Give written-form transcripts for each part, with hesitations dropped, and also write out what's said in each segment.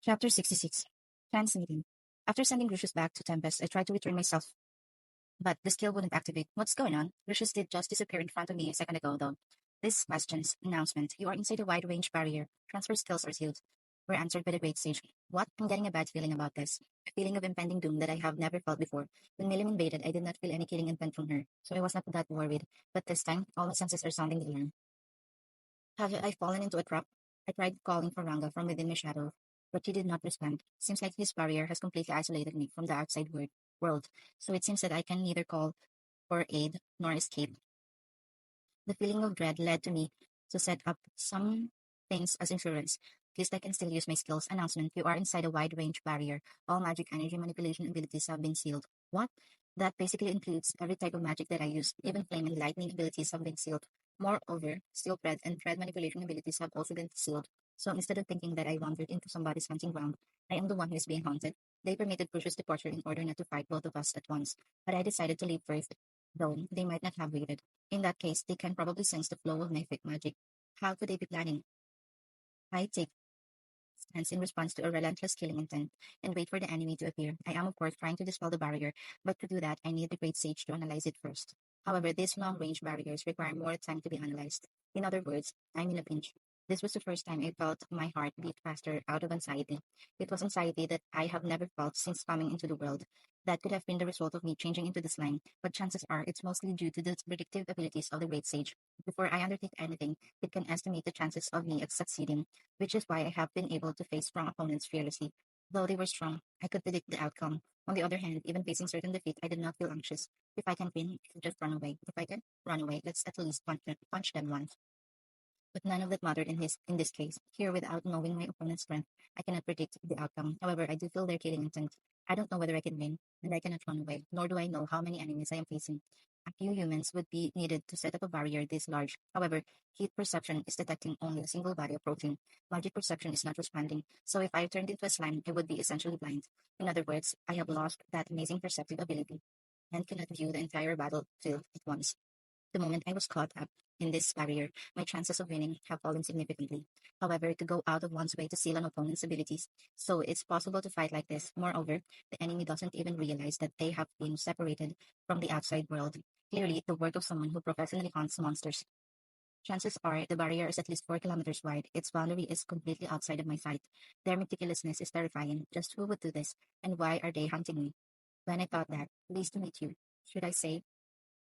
Chapter 66. Translating. After sending Lucius back to Tempest, I tried to return myself, but the skill wouldn't activate. What's going on? Lucius did just disappear in front of me a second ago, though. This question's announcement. You are inside a wide range barrier. Transfer skills are sealed. Were answered by the great sage. What? I'm getting a bad feeling about this. A feeling of impending doom that I have never felt before. When Milim invaded, I did not feel any killing intent from her, so I was not that worried. But this time, all my senses are sounding the alarm. Have I fallen into a trap? I tried calling for Ranga from within my shadow, but he did not respond. Seems like his barrier has completely isolated me from the outside world, so it seems that I can neither call for aid nor escape. The feeling of dread led to me to set up some things as insurance. At least I can still use my skills. Announcement. You are inside a wide range barrier. All magic energy manipulation abilities have been sealed. What? That basically includes every type of magic that I use. Even flame and lightning abilities have been sealed. Moreover, steel breath and thread manipulation abilities have also been sealed. So instead of thinking that I wandered into somebody's hunting ground, I am the one who is being haunted. They permitted Crucius departure in order not to fight both of us at once, but I decided to leave first, though they might not have waited. In that case, they can probably sense the flow of my fake magic. How could they be planning? I take stance in response to a relentless killing intent and wait for the enemy to appear. I am, of course, trying to dispel the barrier, but to do that, I need the great sage to analyze it first. However, these long-range barriers require more time to be analyzed. In other words, I'm in a pinch. This was the first time I felt my heart beat faster out of anxiety. It was anxiety that I have never felt since coming into the world. That could have been the result of me changing into the slime, but chances are it's mostly due to the predictive abilities of the great sage. Before I undertake anything, it can estimate the chances of me at succeeding, which is why I have been able to face strong opponents fearlessly. Though they were strong, I could predict the outcome. On the other hand, even facing certain defeat, I did not feel anxious. If I can win, I can just run away. If I can run away, let's at least punch them once. But none of that mattered in this case. Here, without knowing my opponent's strength, I cannot predict the outcome. However, I do feel their killing intent. I don't know whether I can win, and I cannot run away, nor do I know how many enemies I am facing. A few humans would be needed to set up a barrier this large. However, heat perception is detecting only a single body approaching. Magic perception is not responding, so if I turned into a slime, I would be essentially blind. In other words, I have lost that amazing perceptive ability and cannot view the entire battlefield at once. The moment I was caught up in this barrier, my chances of winning have fallen significantly. However, to go out of one's way to seal an opponent's abilities, so it's possible to fight like this. Moreover, the enemy doesn't even realize that they have been separated from the outside world. Clearly, the work of someone who professionally hunts monsters. Chances are the barrier is at least 4 kilometers wide. Its boundary is completely outside of my sight. Their meticulousness is terrifying. Just who would do this? And why are they hunting me? When I thought that, pleased to meet you. Should I say,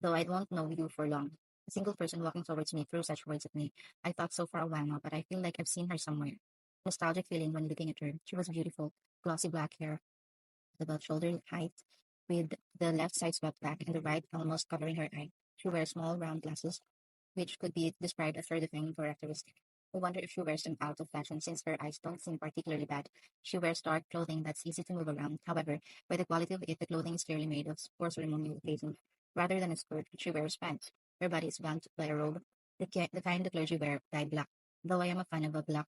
though I won't know you for long. A single person walking towards me threw such words at me. I thought so for a while now, but I feel like I've seen her somewhere. Nostalgic feeling when looking at her. She was beautiful, glossy black hair, about shoulder height, with the left side swept back and the right almost covering her eye. She wears small round glasses, which could be described as her defining characteristic. I wonder if she wears them out of fashion since her eyes don't seem particularly bad. She wears dark clothing that's easy to move around. However, by the quality of it, the clothing is clearly made of for ceremonial occasions. Rather than a skirt, she wears pants. Her body is bound by a robe, the kind the clergy wear, dyed black. Though I am a fan of a black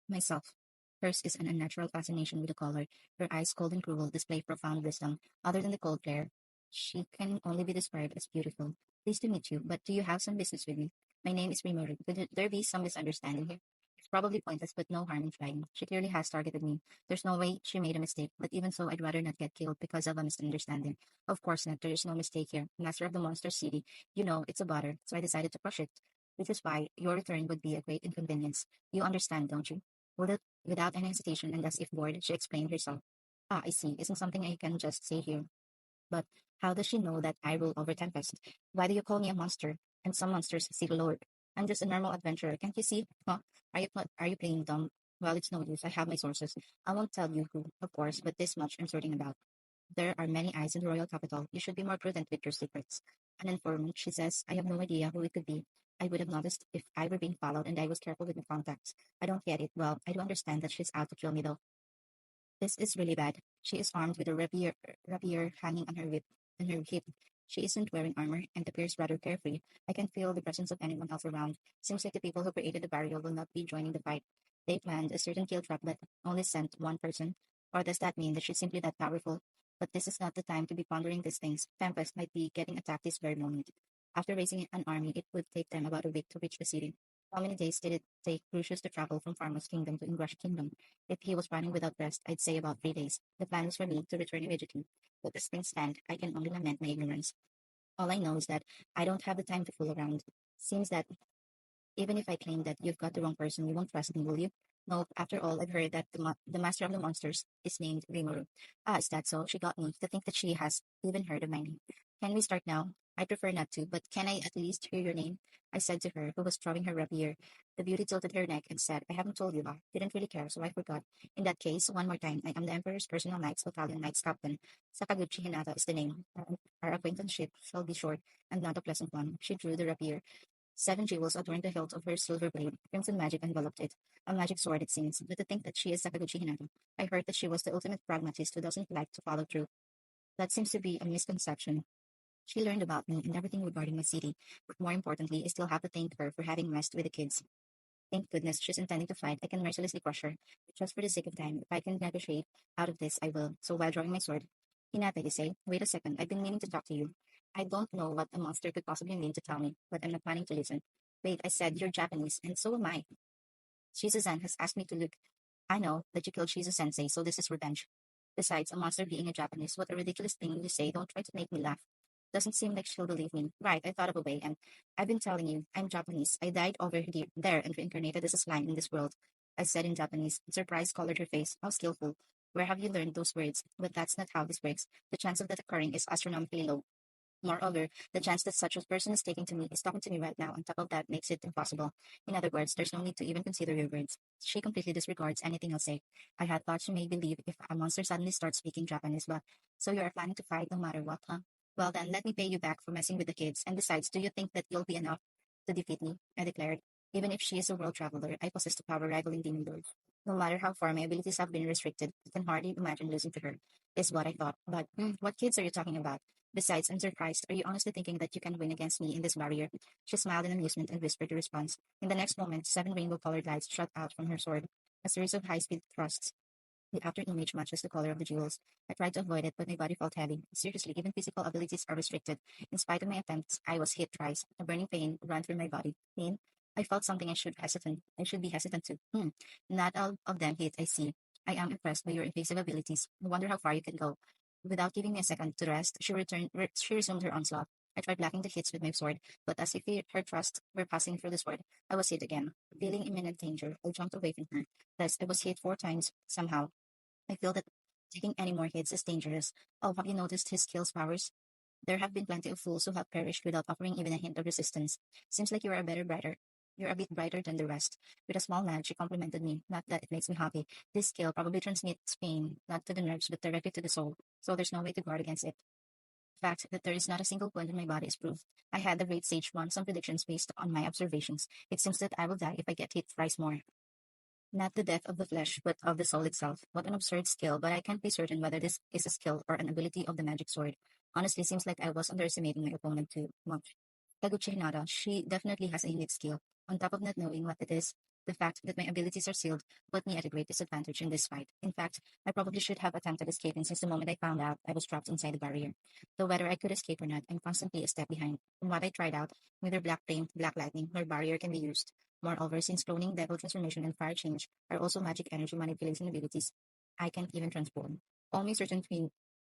myself, hers is an unnatural fascination with the color. Her eyes, cold and cruel, display profound wisdom. Other than the cold glare, she can only be described as beautiful. Pleased to meet you, but do you have some business with me? My name is Rimuru. Could there be some misunderstanding here? It's probably pointless, but no harm in trying. She clearly has targeted me. There's no way she made a mistake, but even so, I'd rather not get killed because of a misunderstanding. Of course not, there is no mistake here. Master of the Monster City, you know, it's a bother, so I decided to crush it. Which is why your return would be a great inconvenience. You understand, don't you? Without any hesitation and as if bored, she explained herself. Ah, I see. Isn't something I can just say here. But how does she know that I rule over Tempest? Why do you call me a monster? And some monsters see the Lord. I'm just a normal adventurer. Can't you see? Huh? Are you playing dumb? Well, it's no use. I have my sources. I won't tell you who, of course, but this much I'm certain about. There are many eyes in the royal capital. You should be more prudent with your secrets. An informant, she says. I have no idea who it could be. I would have noticed if I were being followed and I was careful with my contacts. I don't get it. Well, I do understand that she's out to kill me though. This is really bad. She is armed with a rapier hanging on her hip. She isn't wearing armor and appears rather carefree. I can feel the presence of anyone else around. Seems like the people who created the barrier will not be joining the fight. They planned a certain kill trap that only sent one person. Or does that mean that she's simply that powerful? But this is not the time to be pondering these things. Tempest might be getting attacked this very moment. After raising an army, it would take them about a week to reach the city. How many days did it take Lucius to travel from Pharma's kingdom to Ingrash kingdom? If he was running without rest, I'd say about 3 days. The plan was for me to return immediately. But as things stand, I can only lament my ignorance. All I know is that I don't have the time to fool around. Seems that even if I claim that you've got the wrong person, you won't trust me, will you? No, after all, I've heard that the master of the monsters is named Rimuru. Ah, is that so? She got me to think that she has even heard of my name. Can we start now? I prefer not to, but can I at least hear your name? I said to her, who was throwing her rapier. The beauty tilted her neck and said, I haven't told you that. Didn't really care, so I forgot. In that case, one more time, I am the Emperor's personal Knights Battalion Knights Captain. Sakaguchi Hinata is the name. Our acquaintanceship shall be short and not a pleasant one. She drew the rapier. 7 jewels adorned the hilt of her silver blade. Crimson magic enveloped it. A magic sword, it seems. But to think that she is Sakaguchi Hinata. I heard that she was the ultimate pragmatist who doesn't like to follow through. That seems to be a misconception. She learned about me and everything regarding my city. But more importantly, I still have to thank her for having messed with the kids. Thank goodness she's intending to fight. I can mercilessly crush her. Just for the sake of time, if I can negotiate out of this, I will. So while drawing my sword, Hinata, you say, wait a second, I've been meaning to talk to you. I don't know what a monster could possibly mean to tell me, but I'm not planning to listen. Wait, I said, you're Japanese, and so am I. Shizu-san has asked me to look. I know that you killed Shizu-sensei, so this is revenge. Besides, a monster being a Japanese, what a ridiculous thing you say. Don't try to make me laugh. Doesn't seem like she'll believe me. Right, I thought of a way, and I've been telling you, I'm Japanese. I died over there and reincarnated as a slime in this world. I said in Japanese. Surprise colored her face. How skillful. Where have you learned those words? But that's not how this works. The chance of that occurring is astronomically low. Moreover, the chance that such a person is talking to me right now, on top of that makes it impossible. In other words, there's no need to even consider your words. She completely disregards anything I'll say. I had thought she may believe if a monster suddenly starts speaking Japanese, but so you are planning to fight no matter what, huh? Well then, let me pay you back for messing with the kids. And besides, do you think that you'll be enough to defeat me? I declared. Even if she is a world traveler, I possess the power rivaling demon lord. No matter how far my abilities have been restricted, I can hardly imagine losing to her, is what I thought. But what kids are you talking about? Besides, I'm surprised. Are you honestly thinking that you can win against me in this barrier? She smiled in amusement and whispered a response. In the next moment, 7 rainbow-colored lights shot out from her sword, a series of high-speed thrusts. The after image matches the color of the jewels. I tried to avoid it, but my body felt heavy. Seriously, even physical abilities are restricted. In spite of my attempts, I was hit twice. A burning pain ran through my body. Pain? I felt something I should be hesitant to. Not all of them hit, I see. I am impressed by your evasive abilities. I wonder how far you can go. Without giving me a second to rest, she resumed her onslaught. I tried blocking the hits with my sword, but as if her thrust were passing through the sword, I was hit again. Feeling imminent danger, I jumped away from her. Thus, I was hit 4 times somehow. I feel that taking any more hits is dangerous. Oh, have you noticed his skills powers? There have been plenty of fools who have perished without offering even a hint of resistance. Seems like brighter. You're a bit brighter than the rest. With a small nod, she complimented me. Not that it makes me happy. This skill probably transmits pain, not to the nerves, but directly to the soul. So there's no way to guard against it. The fact that there is not a single point in my body is proof. I had the great sage run some predictions based on my observations. It seems that I will die if I get hit thrice more. Not the death of the flesh, but of the soul itself. What an absurd skill, but I can't be certain whether this is a skill or an ability of the magic sword. Honestly, seems like I was underestimating my opponent too much. Kaguchi Hinata, she definitely has a unique skill. On top of not knowing what it is, the fact that my abilities are sealed put me at a great disadvantage in this fight. In fact, I probably should have attempted escaping since the moment I found out I was trapped inside the barrier. Though whether I could escape or not, I'm constantly a step behind. From what I tried out, neither Black Flame, Black Lightning, nor Barrier can be used. Moreover, since cloning, devil transformation, and fire change are also magic energy manipulation abilities, I can't even transform. All my certain twin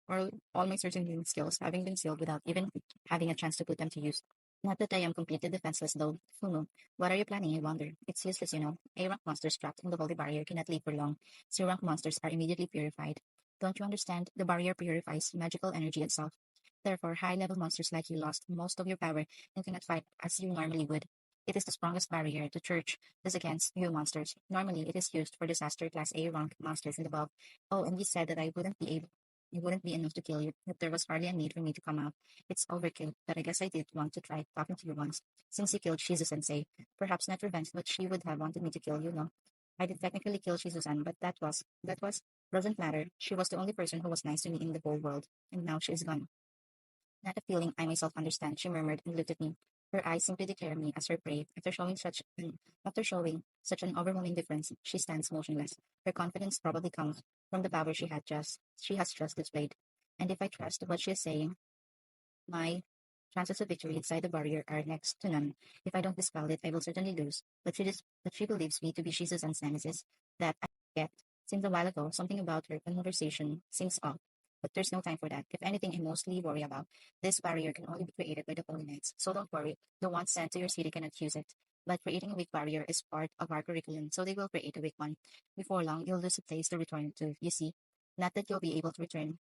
all my certain twin skills having been sealed without even having a chance to put them to use. Not that I am completely defenseless though. Funo, what are you planning, I wonder? It's useless, you know. A-rank monsters trapped in the holy barrier cannot live for long. C-rank monsters are immediately purified. Don't you understand? The barrier purifies magical energy itself. Therefore, high-level monsters like you lost most of your power and cannot fight as you normally would. It is the strongest barrier the church is against you monsters. Normally, it is used for disaster class A rank monsters and above. Oh, and you said that it wouldn't be enough to kill you, that there was hardly a need for me to come out. It's overkill, but I guess I did want to try talking to you once, since you killed Shizu-sensei. Perhaps not revenge, but she would have wanted me to kill you, no? I did technically kill Shizu-san, but doesn't matter. She was the only person who was nice to me in the whole world, and now she is gone. Not a feeling I myself understand, she murmured and looked at me. Her eyes simply declare me as her prey. After showing such an overwhelming difference, she stands motionless. Her confidence probably comes from the power she has just displayed. And if I trust what she is saying, my Chances of victory inside the barrier are next to none. If I don't dispel it, I will certainly lose. But she believes me to be Shizusan's nemesis. That I get. Since a while ago, something about her conversation seems off. But there's no time for that. If anything, I mostly worry about this barrier can only be created by the Holy Knights. So don't worry. The ones sent to your city cannot use it. But creating a weak barrier is part of our curriculum, so they will create a weak one. Before long, you'll lose a place to return to, you see. Not that you'll be able to return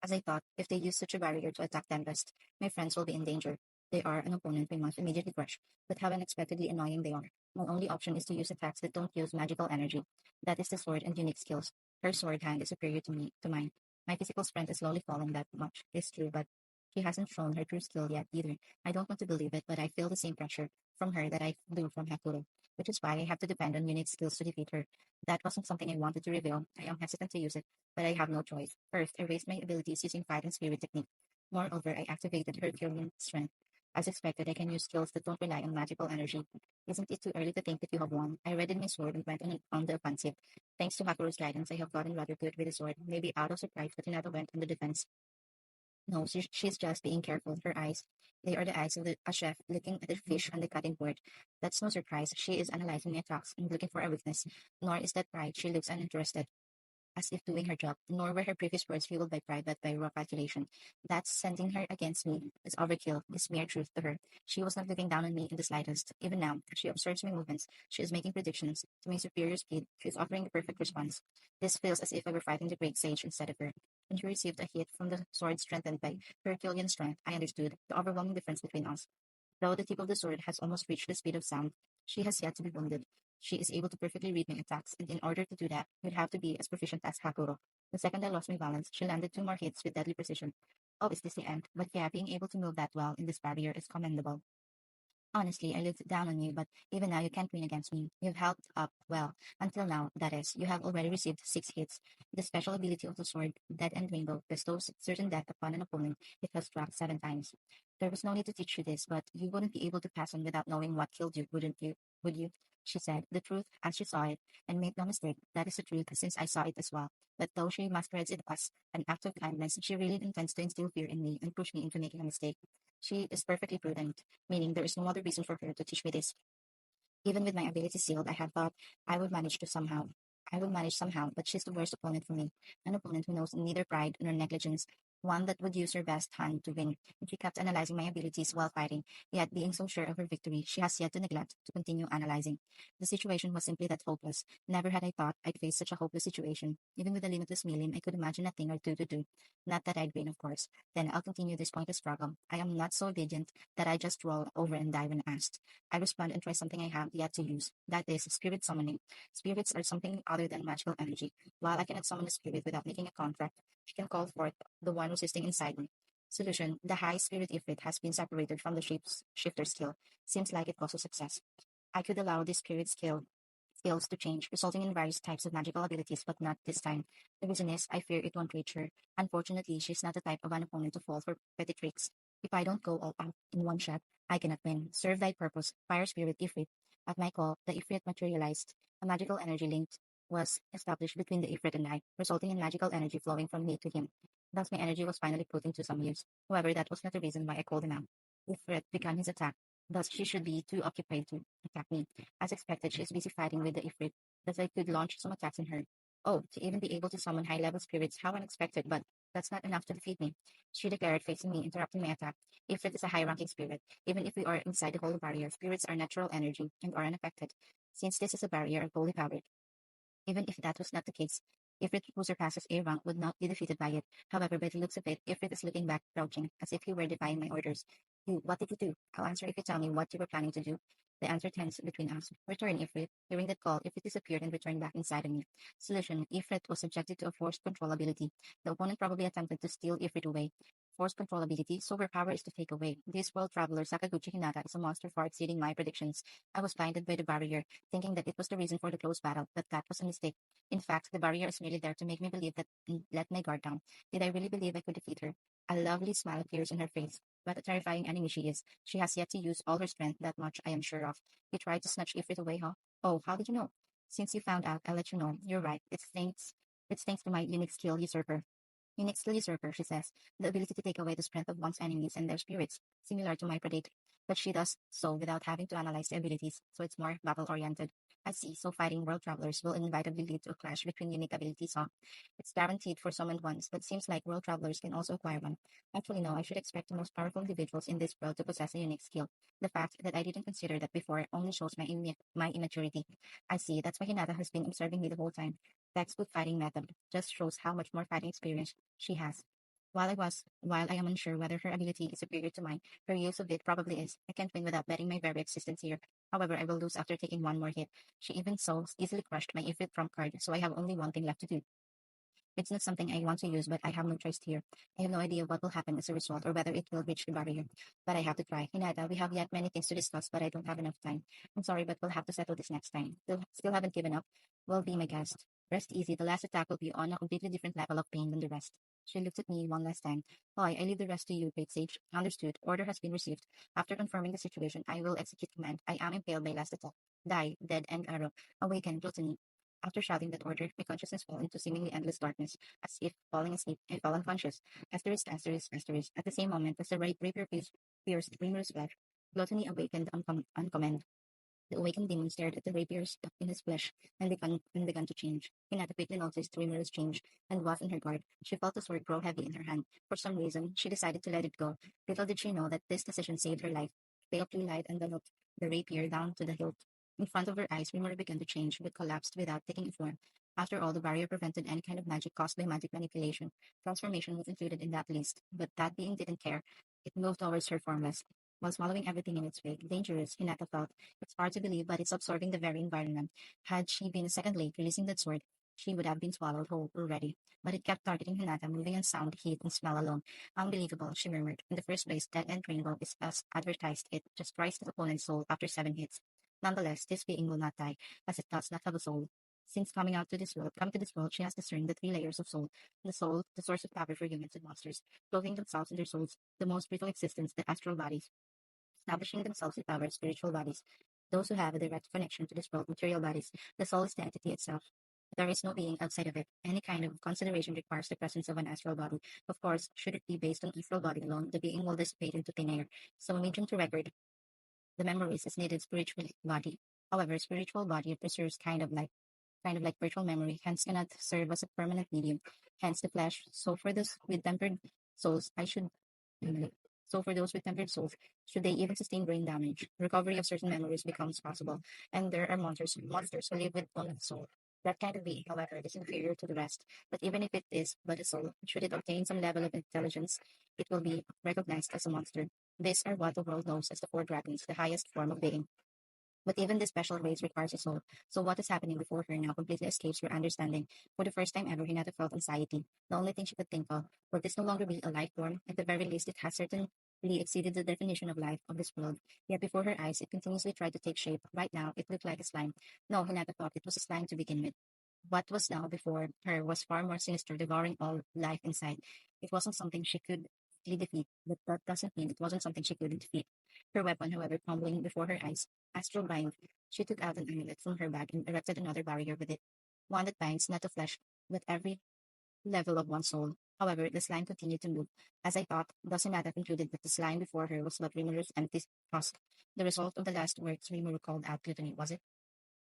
as I thought, if they use such a barrier to attack Tempest, my friends will be in danger. They are an opponent we must immediately crush, but how unexpectedly annoying they are. My only option is to use attacks that don't use magical energy. That is the sword and unique skills. Her sword hand is superior to mine. My physical strength is slowly falling that much. It's true, but she hasn't shown her true skill yet either. I don't want to believe it, but I feel the same pressure from her that I flew from Hakuro, which is why I have to depend on unique skills to defeat her. That wasn't something I wanted to reveal. I am hesitant to use it, but I have no choice. First, I raised my abilities using fight and spirit technique. Moreover, I activated Herculean strength. As expected, I can use skills that don't rely on magical energy. Isn't it too early to think that you have won? I readied my sword and went on the offensive. Thanks to Hakuro's guidance, I have gotten rather good with the sword, maybe out of surprise, but Hinata went on the defense. No, she's just being careful. Her eyes, they are the eyes of a chef looking at the fish on the cutting board. That's no surprise. She is analyzing my attacks and looking for a weakness. Nor is that pride. She looks uninterested as if doing her job, nor were her previous words fueled by pride but by raw calculation. That sending her against me is overkill, is mere truth to her. She was not looking down on me in the slightest. Even now, as she observes my movements, she is making predictions. To my superior speed, she is offering the perfect response. This feels as if I were fighting the great sage instead of her. When she received a hit from the sword strengthened by Herculean strength, I understood the overwhelming difference between us. Though the tip of the sword has almost reached the speed of sound, she has yet to be wounded. She is able to perfectly read my attacks, and in order to do that, you'd have to be as proficient as Hakuro. The second I lost my balance, she landed two more hits with deadly precision. Oh, is this the end? But yeah, being able to move that well in this barrier is commendable. Honestly, I looked down on you, but even now you can't win against me. You've held up well. Until now, that is, you have already received 6 hits. The special ability of the sword, Dead and Rainbow, bestows certain death upon an opponent it has struck 7 times. There was no need to teach you this, but you wouldn't be able to pass on without knowing what killed you, wouldn't you? Would you? She said, the truth as she saw it, and made no mistake, that is the truth since I saw it as well. But though she masquerades it as an act of kindness, she really intends to instill fear in me and push me into making a mistake. She is perfectly prudent, meaning there is no other reason for her to teach me this. Even with my ability sealed, I had thought I would manage to somehow. I would manage somehow, but she's the worst opponent for me. An opponent who knows neither pride nor negligence. One that would use her best hand to win. And she kept analyzing my abilities while fighting, yet being so sure of her victory, she has yet to neglect to continue analyzing. The situation was simply that hopeless. Never had I thought I'd face such a hopeless situation. Even with a limitless million, I could imagine a thing or two to do. Not that I'd win, of course. Then I'll continue this pointless struggle. I am not so obedient that I just roll over and die when asked. I respond and try something I have yet to use. That is spirit summoning. Spirits are something other than magical energy. While I cannot summon a spirit without making a contract, I can call forth the one resisting inside me. Solution: the high spirit ifrit has been separated from the shifter skill. Seems like it was a success. I could allow this spirit skills to change, resulting in various types of magical abilities, but not this time. The reason is, I fear it won't reach her. Unfortunately, she's not the type of an opponent to fall for petty tricks. If I don't go all out in one shot, I cannot win. Serve thy purpose, fire spirit Ifrit. At my call, the Ifrit materialized. A magical energy link was established between the Ifrit and I, resulting in magical energy flowing from me to him. Thus, my energy was finally put into some use. However, that was not the reason why I called him out. Ifrit began his attack. Thus, she should be too occupied to attack me. As expected, she is busy fighting with the Ifrit, thus I could launch some attacks on her. Oh, to even be able to summon high-level spirits, how unexpected, but that's not enough to defeat me. She declared, facing me, interrupting my attack. Ifrit is a high-ranking spirit. Even if we are inside the holy barrier, spirits are natural energy and are unaffected. Since this is a barrier of holy power, even if that was not the case, Ifrit who surpasses A rank would not be defeated by it. However, by the looks of it, Ifrit is looking back, crouching, as if he were defying my orders. You, what did you do? I'll answer if you tell me what you were planning to do. The answer tensed between us. Return, Ifrit. Hearing that call, Ifrit disappeared and returned back inside of me. Solution: Ifrit was subjected to a forced control ability. The opponent probably attempted to steal Ifrit away. Forced control ability, so her power is to take away. This world traveler Sakaguchi Hinata is a monster far exceeding my predictions. I was blinded by the barrier, thinking that it was the reason for the close battle, but that was a mistake. In fact, the barrier is merely there to make me believe that let my guard down. Did I really believe I could defeat her? A lovely smile appears on her face. What a terrifying enemy she is. She has yet to use all her strength, that much I am sure of. You tried to snatch Ifrit away, huh? Oh, how did you know? Since you found out, I'll let you know. You're right. It's thanks to my unique skill, usurper. Unique skill usurper, she says, the ability to take away the strength of one's enemies and their spirits, similar to my predator. But she does so without having to analyze the abilities, so it's more battle-oriented. I see, so fighting world travelers will inevitably lead to a clash between unique abilities, huh? It's guaranteed for summoned ones, but seems like world travelers can also acquire one. Actually, no, I should expect the most powerful individuals in this world to possess a unique skill. The fact that I didn't consider that before only shows my immaturity. I see, that's why Hinata has been observing me the whole time. Textbook fighting method just shows how much more fighting experience she has. While I am unsure whether her ability is superior to mine, her use of it probably is. I can't win without betting my very existence here. However, I will lose after taking one more hit. She even so easily crushed my Ifrit trump card, so I have only one thing left to do. It's not something I want to use, but I have no choice here. I have no idea what will happen as a result or whether it will reach the barrier. But I have to try. Hinata, we have yet many things to discuss, but I don't have enough time. I'm sorry, but we'll have to settle this next time. Still haven't given up. Well, be my guest. Rest easy. The last attack will be on a completely different level of pain than the rest. She looked at me one last time. Boy, I leave the rest to you, great sage. Understood. Order has been received. After confirming the situation, I will execute command. I am impaled by last attack. Die, dead end arrow. Awaken, gluttony. After shouting that order, my consciousness fell into seemingly endless darkness. As if falling asleep, I fell unconscious. Asterisk, asterisk, asterisk. At the same moment, as the rapier pierced Rimur's flesh, Gluttony awakened on command. The awakened demon stared at the rapier stuck in his flesh and began to change. Hinata quickly noticed Rimur's change and was on her guard. She felt the sword grow heavy in her hand. For some reason, she decided to let it go. Little did she know that this decision saved her life. Pale blue light enveloped the rapier down to the hilt. In front of her eyes, Rimuru began to change, but collapsed without taking form. After all, the barrier prevented any kind of magic caused by magic manipulation. Transformation was included in that list, but that being didn't care. It moved towards her formless, while swallowing everything in its wake. Dangerous, Hinata felt. It's hard to believe, but it's absorbing the very environment. Had she been a second late releasing that sword, she would have been swallowed whole already. But it kept targeting Hinata, moving on sound, heat, and smell alone. Unbelievable, she murmured. In the first place, Dead End Rainbow is as advertised. It just tries the opponent's soul after 7 hits. Nonetheless, this being will not die, as it does not have a soul. Since come to this world, she has discerned the 3 layers of soul, the source of power for humans and monsters, clothing themselves in their souls, the most brutal existence, the astral bodies, establishing themselves with power, spiritual bodies. Those who have a direct connection to this world, material bodies, the soul is the entity itself. There is no being outside of it. Any kind of consideration requires the presence of an astral body. Of course, should it be based on astral body alone, the being will dissipate into thin air. So, medium to record, the memories is needed spiritual body. However, spiritual body preserves kind of like virtual memory, hence cannot serve as a permanent medium, hence the flesh. Souls, I should so for those with tempered souls, should they even sustain brain damage, recovery of certain memories becomes possible, and there are monsters who live with only the soul. That kind of being, however, is inferior to the rest. But even if it is but a soul, should it obtain some level of intelligence, it will be recognized as a monster. These are what the world knows as the four dragons, the highest form of being. But even this special race requires a soul. So what is happening before her now completely escapes her understanding. For the first time ever, Hinata felt anxiety. The only thing she could think of, will this no longer be a life form? At the very least, it has certainly exceeded the definition of life of this world. Yet before her eyes, it continuously tried to take shape. Right now, it looked like a slime. No, Hinata thought it was a slime to begin with. What was now before her was far more sinister, devouring all life inside. It wasn't something she could easily defeat, but that doesn't mean it wasn't something she couldn't defeat. Her weapon, however, crumbling before her eyes, astral bind. She took out an amulet from her bag and erected another barrier with it, one that binds not the flesh, but every level of one's soul. However, the slime continued to move. As I thought, Dosinata concluded that the slime before her was but Rimuru's empty husk, the result of the last words Rimuru called out gluttony, was it?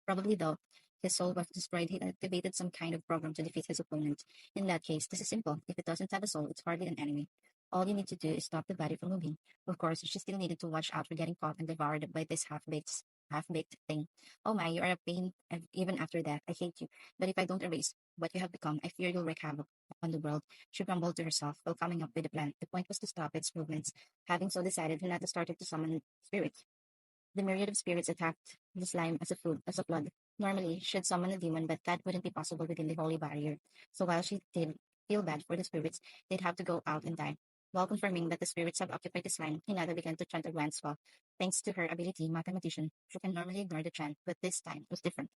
Probably though, his soul was destroyed, he activated some kind of program to defeat his opponent. In that case, this is simple. If it doesn't have a soul, it's hardly an enemy. All you need to do is stop the body from moving. Of course, she still needed to watch out for getting caught and devoured by this half-baked thing. Oh my, you are a pain even after that. I hate you. But if I don't erase what you have become, I fear you'll wreak havoc on the world. She grumbled to herself while coming up with a plan. The point was to stop its movements. Having so decided, Hinata started to summon spirits. The myriad of spirits attacked the slime as a flood. Normally, she'd summon a demon, but that wouldn't be possible within the holy barrier. So while she did feel bad for the spirits, they'd have to go out and die. While confirming that the spirits have occupied the slime, Hinata began to chant a grand spell. Thanks to her ability, mathematician, she can normally ignore the chant, but this time was different.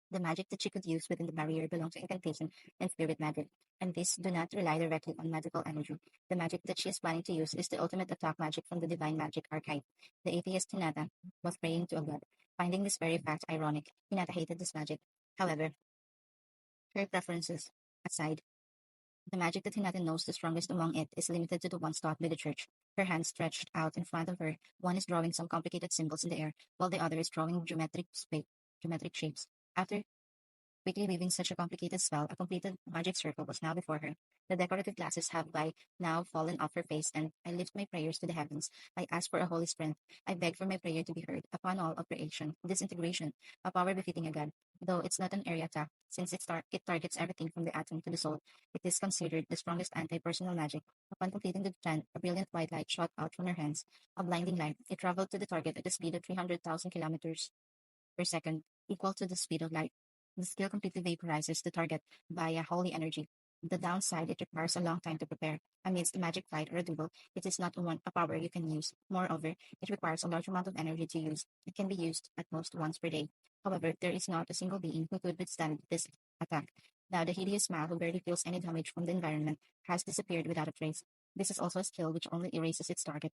The magic that she could use within the barrier belonged to incantation and spirit magic, and these do not rely directly on magical energy. The magic that she is planning to use is the ultimate attack magic from the divine magic archive. The atheist Hinata was praying to a god. Finding this very fact ironic, Hinata hated this magic. However, her preferences aside, The magic that Hinata knows the strongest among it is limited to the ones taught by the church. Her hand stretched out in front of her. One is drawing some complicated symbols in the air, while the other is drawing geometric shapes. After quickly weaving such a complicated spell, a completed magic circle was now before her. The decorative glasses have by now fallen off her face, and I lift my prayers to the heavens. I ask for a holy strength. I beg for my prayer to be heard upon all of creation. Disintegration, a power befitting a god. Though it's not an area attack, since it targets everything from the atom to the soul, it is considered the strongest anti-personal magic. Upon completing the chant, a brilliant white light shot out from her hands, a blinding light. It traveled to the target at the speed of 300,000 kilometers per second, equal to the speed of light. The skill completely vaporizes the target via holy energy. The downside, it requires a long time to prepare. Amidst a magic fight or a duel, it is not a power you can use. Moreover, it requires a large amount of energy to use. It can be used at most once per day. However, there is not a single being who could withstand this attack. Now, the hideous smile who barely feels any damage from the environment has disappeared without a trace. This is also a skill which only erases its target.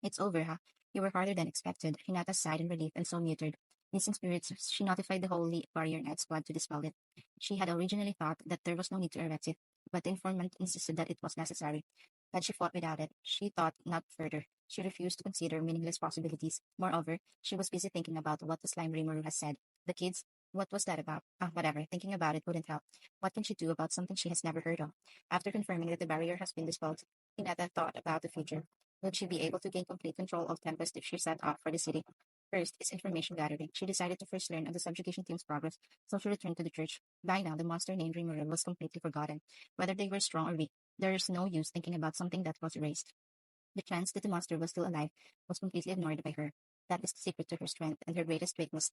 It's over, huh? You were harder than expected. Hinata sighed in relief and so muted. Missing spirits, she notified the Holy Warrior Knight Squad to dispel it. She had originally thought that there was no need to erect it, but the informant insisted that it was necessary. Had she fought without it, she thought not further. She refused to consider meaningless possibilities. Moreover, she was busy thinking about what the slime Rimuru has said. The kids? What was that about? Whatever. Thinking about it wouldn't help. What can she do about something she has never heard of? After confirming that the barrier has been dispelled, Hinata thought about the future. Would she be able to gain complete control of Tempest if she set off for the city? First is information gathering. She decided to first learn of the subjugation team's progress, so she returned to the church. By now, the monster named Rimuru was completely forgotten. Whether they were strong or weak, there is no use thinking about something that was erased. The chance that the monster was still alive was completely ignored by her. That is the secret to her strength and her greatest weakness,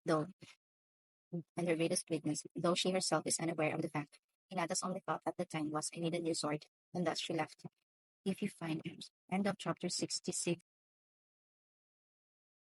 though she herself is unaware of the fact. Hinata's only thought at the time was, I need a new sword, and thus she left. If you find it. End of chapter 66.